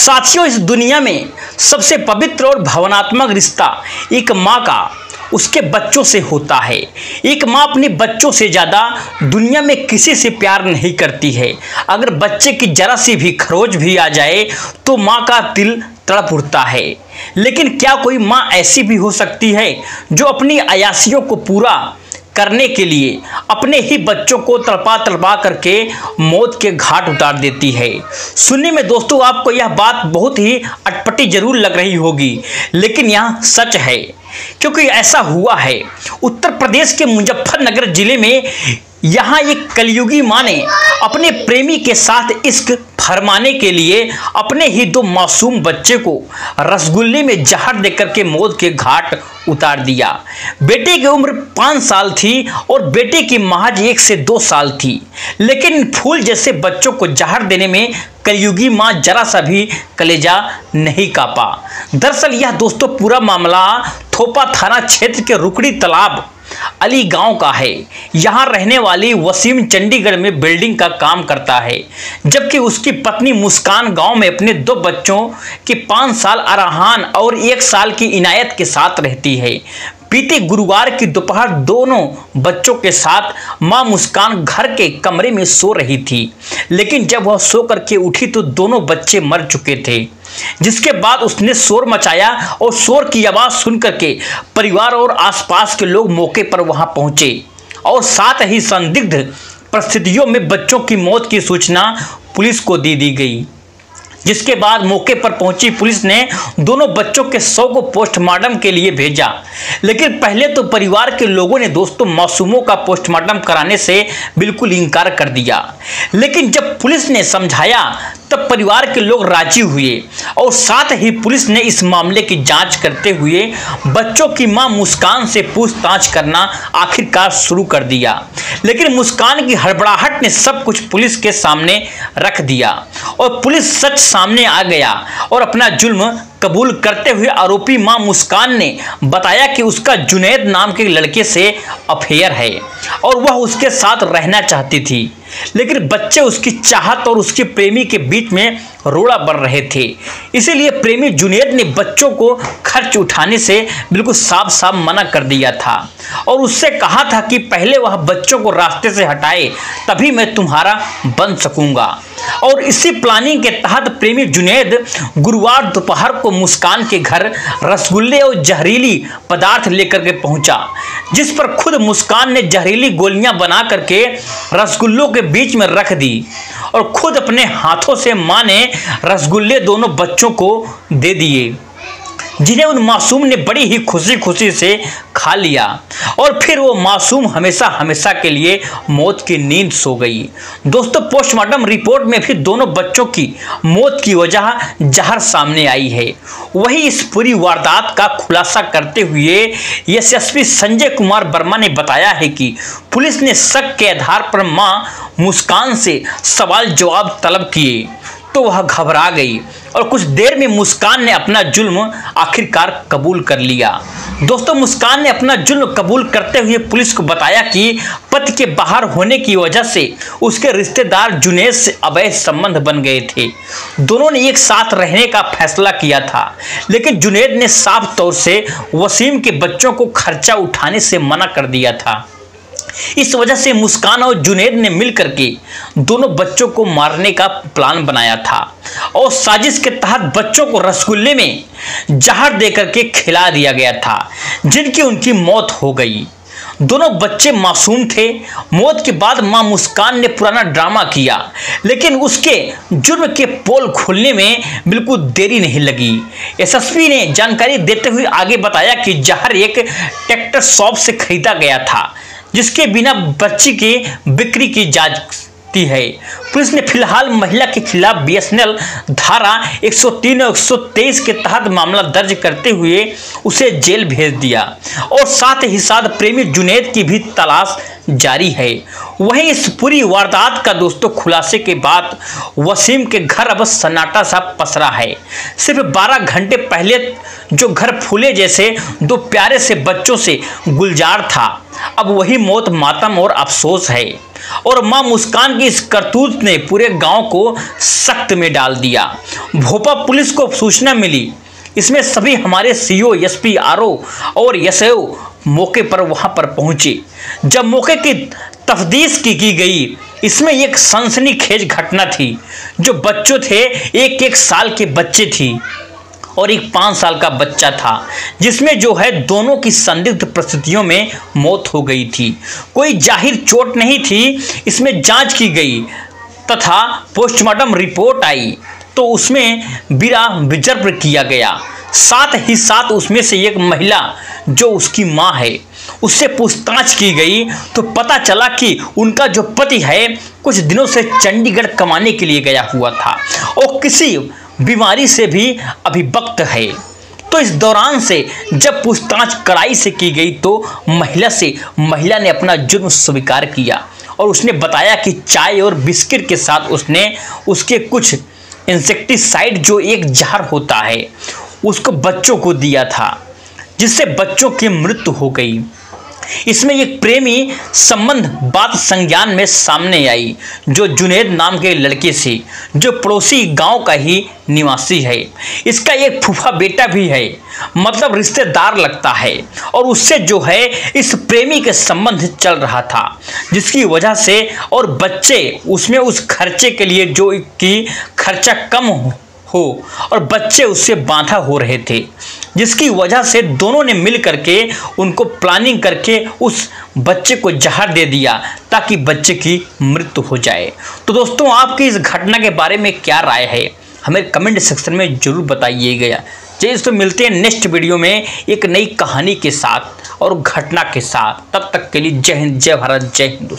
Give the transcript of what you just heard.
साथियों, इस दुनिया में सबसे पवित्र और भावनात्मक रिश्ता एक माँ का उसके बच्चों से होता है। एक माँ अपने बच्चों से ज़्यादा दुनिया में किसी से प्यार नहीं करती है। अगर बच्चे की जरा सी भी खरोच भी आ जाए तो माँ का दिल तड़प उठता है। लेकिन क्या कोई माँ ऐसी भी हो सकती है जो अपनी अयासियों को पूरा करने के लिए अपने ही बच्चों को तड़पा तड़पा करके मौत के घाट उतार देती है? सुनने में दोस्तों आपको यह बात बहुत ही अटपटी जरूर लग रही होगी, लेकिन यह सच है, क्योंकि ऐसा हुआ है। उत्तर प्रदेश के मुजफ्फरनगर जिले में यहाँ एक कलयुगी माँ ने अपने प्रेमी के साथ इश्क फरमाने के लिए अपने ही दो मासूम बच्चे को रसगुल्ले में जहर देकर के मौत के घाट उतार दिया। बेटे की उम्र 5 साल थी और बेटे की महज 1 से 2 साल थी, लेकिन फूल जैसे बच्चों को जहर देने में कलयुगी माँ जरा सा भी कलेजा नहीं कापा। दरअसल यह दोस्तों पूरा मामला थोपा थाना क्षेत्र के रुकड़ी तालाब अली गांव का है। यहां रहने वाली वसीम चंडीगढ़ में बिल्डिंग का काम करता है, जबकि उसकी पत्नी मुस्कान गांव में अपने 2 बच्चों के 5 साल अरहान और 1 साल की इनायत के साथ रहती है। बीते गुरुवार की दोपहर दोनों बच्चों के साथ मां मुस्कान घर के कमरे में सो रही थी, लेकिन जब वह सो करके उठी तो दोनों बच्चे मर चुके थे। जिसके बाद उसने शोर मचाया और शोर की आवाज सुन करके परिवार और आसपास के लोग मौके पर वहां पहुंचे और साथ ही संदिग्ध परिस्थितियों में बच्चों की मौत की सूचना पुलिस को दे दी गई। जिसके बाद मौके पर पहुंची पुलिस ने दोनों बच्चों के शव को पोस्टमार्टम के लिए भेजा, लेकिन पहले तो परिवार के लोगों ने दोस्तों मासूमों का पोस्टमार्टम कराने से बिल्कुल इनकार कर दिया। लेकिन जब पुलिस ने समझाया तब परिवार के लोग राजी हुए और साथ ही पुलिस ने इस मामले की जांच करते हुए बच्चों की मां मुस्कान से पूछताछ करना आखिरकार शुरू कर दिया। लेकिन मुस्कान की हड़बड़ाहट ने सब कुछ पुलिस के सामने रख दिया और पुलिस सच सामने आ गया और अपना जुल्म कबूल करते हुए आरोपी मां मुस्कान ने बताया कि उसका जुनैद नाम के लड़के से अफेयर है और वह उसके साथ रहना चाहती थी, लेकिन बच्चे उसकी चाहत और उसके प्रेमी के बीच में रोड़ा बन रहे थे। इसीलिए प्रेमी जुनैद ने बच्चों को खर्च उठाने से बिल्कुल साफ साफ मना कर दिया था और उससे कहा था कि पहले वह बच्चों को रास्ते से हटाए तभी मैं तुम्हारा बन सकूंगा। और इसी प्लानिंग के तहत प्रेमी जुनैद गुरुवार दोपहर को मुस्कान के घर रसगुल्ले और जहरीली पदार्थ लेकर के पहुंचा, जिस पर खुद मुस्कान ने जहरीली गोलियां बना करके रसगुल्लों के बीच में रख दी और खुद अपने हाथों से मां ने रसगुल्ले दोनों बच्चों को दे दिए, जिन्हें उन मासूम ने बड़ी ही खुशी खुशी से खा लिया और फिर वो मासूम हमेशा हमेशा के लिए मौत की नींद सो गई। दोस्तों, पोस्टमार्टम रिपोर्ट में भी दोनों बच्चों की मौत की वजह जहर सामने आई है। वही इस पूरी वारदात का खुलासा करते हुए एसएसपी संजय कुमार वर्मा ने बताया है कि पुलिस ने शक के आधार पर मां मुस्कान से सवाल जवाब तलब किए तो वह घबरा गई और कुछ देर में मुस्कान ने अपना जुल्म आखिरकार कबूल कर लिया। दोस्तों, मुस्कान ने अपना जुल्म कबूल करते हुए पुलिस को बताया कि पति के बाहर होने की वजह से उसके रिश्तेदार जुनैद से अवैध संबंध बन गए थे। दोनों ने एक साथ रहने का फैसला किया था, लेकिन जुनैद ने साफ तौर से वसीम के बच्चों को खर्चा उठाने से मना कर दिया था। इस वजह से मुस्कान और जुनैद ने मिलकर के दोनों बच्चों को मारने का प्लान बनाया था और साजिश के तहत बच्चों को रसगुल्ले में जहर देकर के खिला दिया गया था, जिनकी उनकी मौत हो गई। दोनों बच्चे मासूम थे। मौत के बाद मां मुस्कान ने पुराना ड्रामा किया, लेकिन उसके जुर्म के पोल खुलने में बिल्कुल देरी नहीं लगी। एसएसपी ने जानकारी देते हुए आगे बताया कि जहर एक ट्रैक्टर शॉप से खरीदा गया था, जिसके बिना बच्ची की बिक्री की जाती है। पुलिस ने फिलहाल महिला के खिलाफ बीएसएनएल धारा 103 और 123 के तहत मामला दर्ज करते हुए उसे जेल भेज दिया और साथ ही साथ प्रेमी जुनैद की भी तलाश जारी है। वहीं इस पूरी वारदात का दोस्तों खुलासे के बाद वसीम के घर अब सन्नाटा सा पसरा है। सिर्फ 12 घंटे पहले जो घर फूले जैसे 2 प्यारे से बच्चों से गुलजार था, अब वही मौत, मातम और अफसोस है। और मां मुस्कान की इस करतूत ने पूरे गांव को सख्त में डाल दिया। भोपा पुलिस को सूचना मिली। इसमें सभी हमारे सीओ, एसपी, आरओ और एसओ मौके पर वहां पर पहुंचे। जब मौके की तफ्तीश की गई, इसमें एक सनसनीखेज घटना थी। जो बच्चों थे, एक साल के बच्चे थी और एक 5 साल का बच्चा था, जिसमें जो है दोनों की संदिग्ध परिस्थितियों में मौत हो गई थी। कोई जाहिर चोट नहीं थी। इसमें जांच की गई तथा पोस्टमार्टम रिपोर्ट आई तो उसमें बिना विजर्भ किया गया। साथ ही साथ उसमें से एक महिला जो उसकी मां है, उससे पूछताछ की गई तो पता चला कि उनका जो पति है कुछ दिनों से चंडीगढ़ कमाने के लिए गया हुआ था और किसी बीमारी से भी अभिभक्त है। तो इस दौरान से जब पूछताछ कड़ाई से की गई तो महिला ने अपना जुर्म स्वीकार किया और उसने बताया कि चाय और बिस्किट के साथ उसने उसके कुछ इंसेक्टिसाइड जो एक जहर होता है उसको बच्चों को दिया था, जिससे बच्चों की मृत्यु हो गई। इसमें एक प्रेमी संबंध बात संज्ञान में सामने आई जो जुनैद नाम के लड़के से, जो पड़ोसी गांव का ही निवासी है। इसका एक फूफा बेटा भी है, मतलब रिश्तेदार लगता है और उससे जो है इस प्रेमी के संबंध चल रहा था, जिसकी वजह से और बच्चे उसमें उस खर्चे के लिए जो कि खर्चा कम हो और बच्चे उससे बांधा हो रहे थे, जिसकी वजह से दोनों ने मिल करके उनको प्लानिंग करके उस बच्चे को जहर दे दिया ताकि बच्चे की मृत्यु हो जाए। तो दोस्तों, आपकी इस घटना के बारे में क्या राय है, हमें कमेंट सेक्शन में जरूर बताइएगा। चलिए दोस्तों, मिलते हैं नेक्स्ट वीडियो में एक नई कहानी के साथ और घटना के साथ। तब तक के लिए जय हिंद, जय भारत, जय हिंदुस्तान।